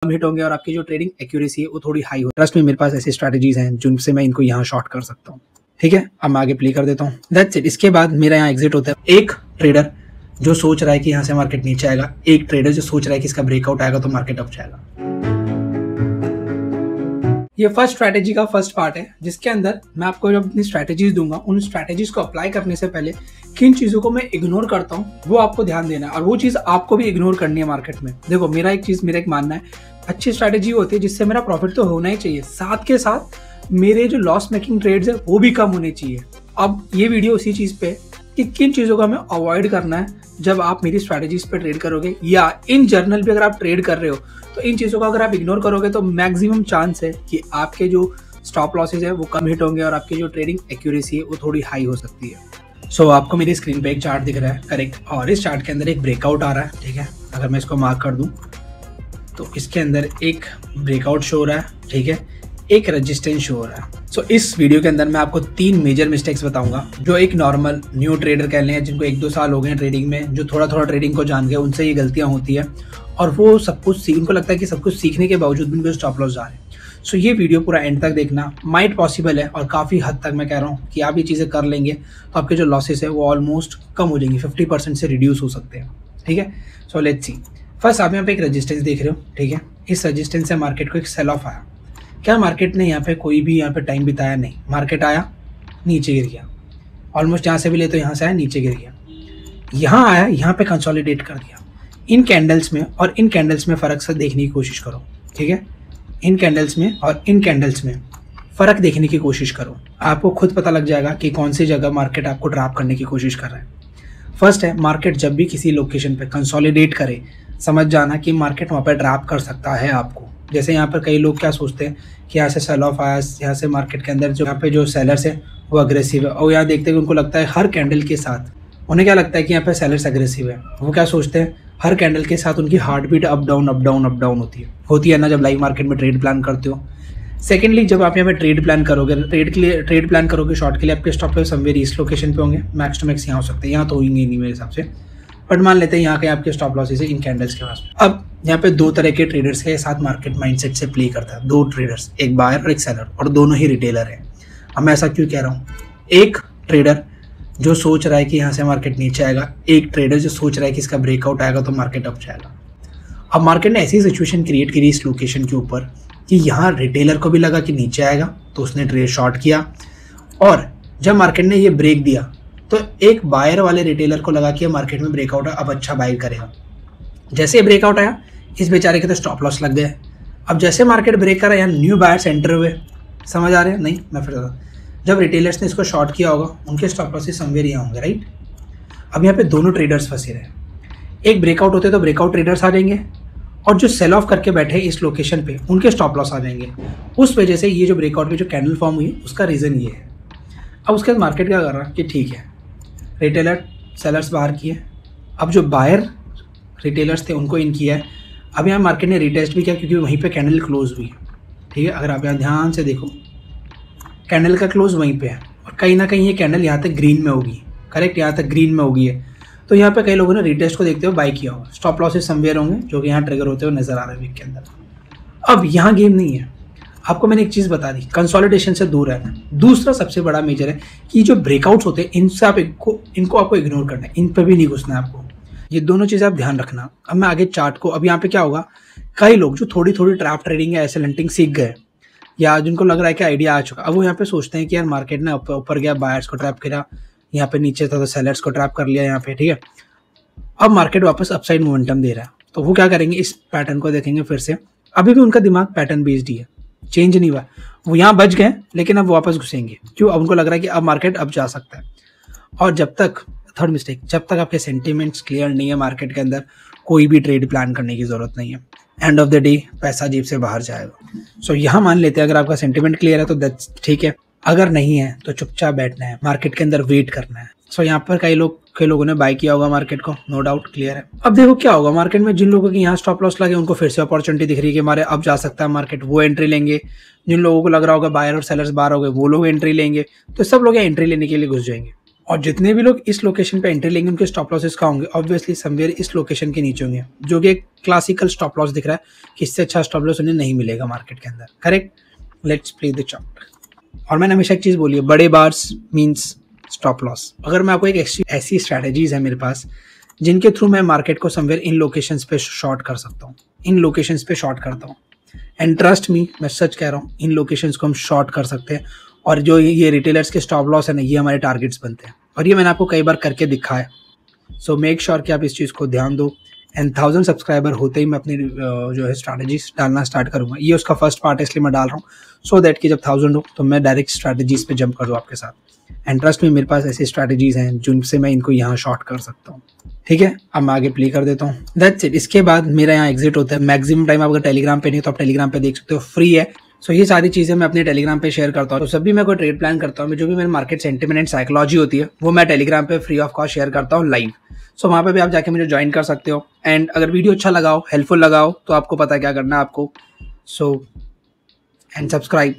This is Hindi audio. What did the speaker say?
कम हिट होंगे और आपकी जो ट्रेडिंग एक्यूरेसी है वो थोड़ी हाई हो। ट्रस्ट में मेरे पास ऐसी स्ट्रैटेजीज हैं जिनसे मैं इनको यहाँ शॉर्ट कर सकता हूँ। ठीक है, अब मैं आगे प्ले कर देता हूँ। That's it. इसके बाद मेरा यहाँ एग्जिट होता है। एक ट्रेडर जो सोच रहा है कि यहाँ से मार्केट नीचे आएगा, एक ट्रेडर जो सोच रहा है कि इसका ब्रेकआउट आएगा तो मार्केट अप जाएगा। ये फर्स्ट स्ट्रैटेजी का फर्स्ट पार्ट है, जिसके अंदर मैं आपको जब अपनी स्ट्रैटेजीज दूंगा, उन स्ट्रैटेजीज को अप्लाई करने से पहले किन चीजों को मैं इग्नोर करता हूँ वो आपको ध्यान देना है, और वो चीज आपको भी इग्नोर करनी है मार्केट में। देखो, मेरा एक मानना है, अच्छी स्ट्रैटेजी होती है जिससे मेरा प्रॉफिट तो होना ही चाहिए, साथ के साथ मेरे जो लॉस मेकिंग ट्रेड्स है वो भी कम होने चाहिए। अब ये वीडियो उसी चीज पे कि किन चीजों का हमें अवॉइड करना है जब आप मेरी स्ट्रैटेजीज पे ट्रेड करोगे, या इन जर्नल पे अगर आप ट्रेड कर रहे हो तो इन चीजों का अगर आप इग्नोर करोगे तो मैक्सिमम चांस है कि आपके जो स्टॉप लॉसेज है वो कम हिट होंगे और आपकी जो ट्रेडिंग एक्यूरेसी है वो थोड़ी हाई हो सकती है। सो आपको मेरी स्क्रीन पे एक चार्ट दिख रहा है, करेक्ट, और इस चार्ट के अंदर एक ब्रेकआउट आ रहा है। ठीक है, अगर मैं इसको मार्क कर दूं तो इसके अंदर एक ब्रेकआउट शो हो रहा है, ठीक है, एक रेजिस्टेंस शो हो रहा है। सो इस वीडियो के अंदर मैं आपको 3 मेजर मिस्टेक्स बताऊंगा जो एक नॉर्मल न्यू ट्रेडर कह लें, जिनको 1-2 साल हो गए ट्रेडिंग में, जो थोड़ा थोड़ा ट्रेडिंग को जान गए, उनसे ये गलतियां होती है और वो सब कुछ उनको लगता है कि सब कुछ सीखने के बावजूद भी उनको स्टॉप लॉस जा रहे हैं। सो ये वीडियो पूरा एंड तक देखना, माइट पॉसिबल है और काफ़ी हद तक मैं कह रहा हूँ कि आप ये चीज़ें कर लेंगे तो आपके जो लॉसेस है वो ऑलमोस्ट कम हो जाएंगे, 50% से रिड्यूस हो सकते हैं। ठीक है, सो लेट्स सी। फर्स्ट आप यहाँ पे एक रेजिस्टेंस देख रहे हो, ठीक है, इस रेजिस्टेंस से मार्केट को एक सेल ऑफ आया। क्या मार्केट ने यहाँ पे कोई भी यहाँ पे टाइम बिताया? नहीं, मार्केट आया, नीचे गिर गया, ऑलमोस्ट यहाँ से भी ले तो यहाँ से आया, नीचे गिर गया, यहाँ आया, यहाँ पे कंसोलिडेट कर दिया। इन कैंडल्स में और इन कैंडल्स में फ़र्क से देखने की कोशिश करो। ठीक है, इन कैंडल्स में और इन कैंडल्स में फ़र्क देखने की कोशिश करो, आपको खुद पता लग जाएगा कि कौन सी जगह मार्केट आपको ट्रैप करने की कोशिश कर रहा है। फर्स्ट है, मार्केट जब भी किसी लोकेशन पे कंसोलिडेट करे, समझ जाना कि मार्केट वहाँ पर ट्रैप कर सकता है आपको। जैसे यहाँ पर कई लोग क्या सोचते हैं कि यहाँ से सेल ऑफ आया, यहाँ से मार्केट के अंदर जो यहाँ पे जो सेलर्स है वो अग्रेसिव है, और यहाँ देखते हैं कि उनको लगता है हर कैंडल के साथ, उन्हें क्या लगता है कि यहाँ पे सेलर्स अग्रेसिव है। वो क्या सोचते हैं, हर कैंडल के साथ उनकी heart beat up down up down up down होती है ना, जब लाइव मार्केट में ट्रेड प्लान करते हो। सेकेंडली, जब आप यहाँ पे ट्रेड प्लान करोगे, ट्रेड प्लान करोगे शॉर्ट के लिए, आपके स्टॉप लॉस समवेयर इस लोकेशन पे होंगे, मैक्स टू मैक्स यहाँ हो सकते हैं, यहाँ तो होंगे नहीं मेरे हिसाब से, बट मान लेते हैं यहाँ के आपके स्टॉप लॉसेस है इन कैंडल्स के पास। अब यहाँ पे 2 तरह के ट्रेडर्स के साथ मार्केट माइंडसेट से प्ले करता है, 2 ट्रेडर्स, एक बायर और एक सेलर, और दोनों ही रिटेलर है। अब मैं ऐसा क्यों कह रहा हूँ? एक ट्रेडर जो सोच रहा है कि यहाँ से मार्केट नीचे आएगा, एक ट्रेडर जो सोच रहा है कि इसका ब्रेकआउट आएगा तो मार्केट अप जाएगा। अब मार्केट ने ऐसी सिचुएशन क्रिएट करी इस लोकेशन के ऊपर कि यहाँ रिटेलर को भी लगा कि नीचे आएगा तो उसने ट्रेड शॉर्ट किया, और जब मार्केट ने ये ब्रेक दिया तो एक बायर वाले रिटेलर को लगा कि मार्केट में ब्रेकआउट है, अब अच्छा बाय करेगा। जैसे ही ब्रेकआउट आया, इस बेचारे के तो स्टॉप लॉस लग गए। अब जैसे मार्केट ब्रेक करा, यहाँ न्यू बायर्स एंटर हुए। समझ आ रहे हैं? नहीं, मैं फिर जब रिटेलर्स ने इसको शॉर्ट किया होगा, उनके स्टॉप लॉसेस समवेयर यहाँ होंगे, राइट। अब यहाँ पे दोनों ट्रेडर्स फंसे रहे, एक ब्रेकआउट होते तो ब्रेकआउट ट्रेडर्स आ जाएंगे, और जो सेल ऑफ करके बैठे इस लोकेशन पे उनके स्टॉप लॉस आ जाएंगे। उस वजह से ये जो ब्रेकआउट में जो कैंडल फॉर्म हुई उसका रीज़न ये है। अब उसके बाद मार्केट क्या कर रहा है कि ठीक है, रिटेलर सेलर्स बाहर किए, अब जो बायर रिटेलर्स थे उनको इन किया है। अब यहाँ मार्केट ने रिटेस्ट भी किया क्योंकि वहीं पे कैंडल क्लोज हुई है। ठीक है, अगर आप यहाँ ध्यान से देखो, कैंडल का क्लोज वहीं पे है, और कहीं ना कहीं ये कैंडल यहाँ तक ग्रीन में होगी, करेक्ट, यहाँ तक ग्रीन में होगी है। तो यहाँ पे कई लोगों ने रिटेस्ट को देखते हुए बाई किया होगा, स्टॉप लॉसेस समवेयर होंगे जो कि यहाँ ट्रिगर होते हुए नजर आ रहे हैं वीक के अंदर। अब यहाँ गेम नहीं है, आपको मैंने एक चीज़ बता दी, कंसोलिडेशन से दूर रहना। दूसरा सबसे बड़ा मेजर है कि जो ब्रेकआउट्स होते हैं इनसे आप इनको आपको इग्नोर करना है, इन पर भी नहीं घुसना है आपको। ये दोनों चीज़ें आप ध्यान रखना। अब मैं आगे चार्ट को, अब यहाँ पे क्या होगा, कई लोग जो थोड़ी थोड़ी ट्रैप ट्रेडिंग या ऐसे लेंटिंग सीख गए, या जिनको लग रहा है कि आइडिया आ चुका, अब वो यहाँ पे सोचते हैं कि यार मार्केट ने ऊपर गया, बायर्स को ट्रैप किया, यहाँ पे नीचे था तो सेलर्स को ट्रैप कर लिया यहाँ पे। ठीक है, अब मार्केट वापस अपसाइड मोमेंटम दे रहा है, तो वो क्या करेंगे, इस पैटर्न को देखेंगे फिर से। अभी भी उनका दिमाग पैटर्न बेस्ड ही है, चेंज नहीं हुआ, वो यहाँ बच गए लेकिन अब वापस घुसेंगे। क्यों? अब उनको लग रहा है कि अब मार्केट अब जा सकता है। और जब तक, थर्ड मिस्टेक, जब तक आपके सेंटिमेंट्स क्लियर नहीं है मार्केट के अंदर, कोई भी ट्रेड प्लान करने की जरूरत नहीं है। एंड ऑफ द डे पैसा जेब से बाहर जाएगा। सो यहाँ मान लेते हैं अगर आपका सेंटिमेंट क्लियर है तो दैट्स ठीक है, अगर नहीं है तो चुपचाप बैठना है, मार्केट के अंदर वेट करना है। सो यहाँ पर कई लोगों ने बाय किया होगा मार्केट को, नो डाउट, क्लियर है। अब देखो क्या होगा मार्केट में, जिन लोगों की यहाँ स्टॉप लॉस लगे उनको फिर से अपॉर्चुनिटी दिख रही है कि हमारे अब जा सकता है मार्केट, वो एंट्री लेंगे। जिन लोगों को लग रहा होगा बायर और सेलर्स बाहर हो गए, वो लोग एंट्री लेंगे, तो सब लोग यहाँ एंट्री लेने के लिए घुस जाएंगे। और जितने भी लोग इस लोकेशन पे एंट्री लेंगे उनके स्टॉप लॉसेस का होंगे ऑब्वियसली समवेयर इस लोकेशन के नीचे होंगे, जो कि एक क्लासिकल स्टॉप लॉस दिख रहा है कि इससे अच्छा स्टॉप लॉस उन्हें नहीं मिलेगा मार्केट के अंदर। Correct, let's play the chart. और मैंने हमेशा एक चीज बोली है, बड़े बार्स मींस स्टॉप लॉस। अगर मैं आपको एक ऐसी स्ट्रैटेजीज है मेरे पास जिनके थ्रू मैं मार्केट को समवेयर इन लोकेशंस पे शॉर्ट कर सकता हूँ, इन लोकेशंस पे शॉर्ट करता हूँ। एंड ट्रस्ट मी, मैं सच कह रहा हूँ, इन लोकेशंस को हम शॉर्ट कर सकते हैं। और जो ये रिटेलर्स के स्टॉप लॉस है ना, ये हमारे टारगेट्स बनते हैं और ये मैंने आपको कई बार करके दिखाया। सो मेक श्योर कि आप इस चीज़ को ध्यान दो। एंड 1000 सब्सक्राइबर होते ही मैं अपनी जो है स्ट्रैटेजीज डालना स्टार्ट करूँगा। ये उसका फर्स्ट पार्ट है, इसलिए मैं डाल रहा हूँ सो दैट कि जब 1000 हो तो मैं डायरेक्ट स्ट्रैटेजीज पे जंप कर दूँ आपके साथ। एंड ट्रस्ट में मेरे पास ऐसी स्ट्रैटेजीज हैं जिनसे मैं इनको यहाँ शॉर्ट कर सकता हूँ। ठीक है, अब मैं आगे प्ले कर देता हूँ। That's it. इसके बाद मेरा यहाँ एग्जिट होता है। मैक्सिमम टाइम आप अगर टेलीग्राम पे नहीं तो आप टेलीग्राम पे देख सकते हो, फ्री है। सो ये सारी चीज़ें मैं अपने टेलीग्राम पे शेयर करता हूँ। तो जब भी मैं कोई ट्रेड प्लान करता हूँ, जो भी मेरे मार्केट सेंटिमेंट एंड साइकोलॉजी होती है वो मैं टेलीग्राम पे फ्री ऑफ कॉस्ट शेयर करता हूँ लाइव। सो वहाँ पे भी आप जाके मुझे ज्वाइन कर सकते हो। एंड अगर वीडियो अच्छा लगा हो, हेल्पफुल लगा हो, तो आपको पता है क्या करना है आपको। So and subscribe.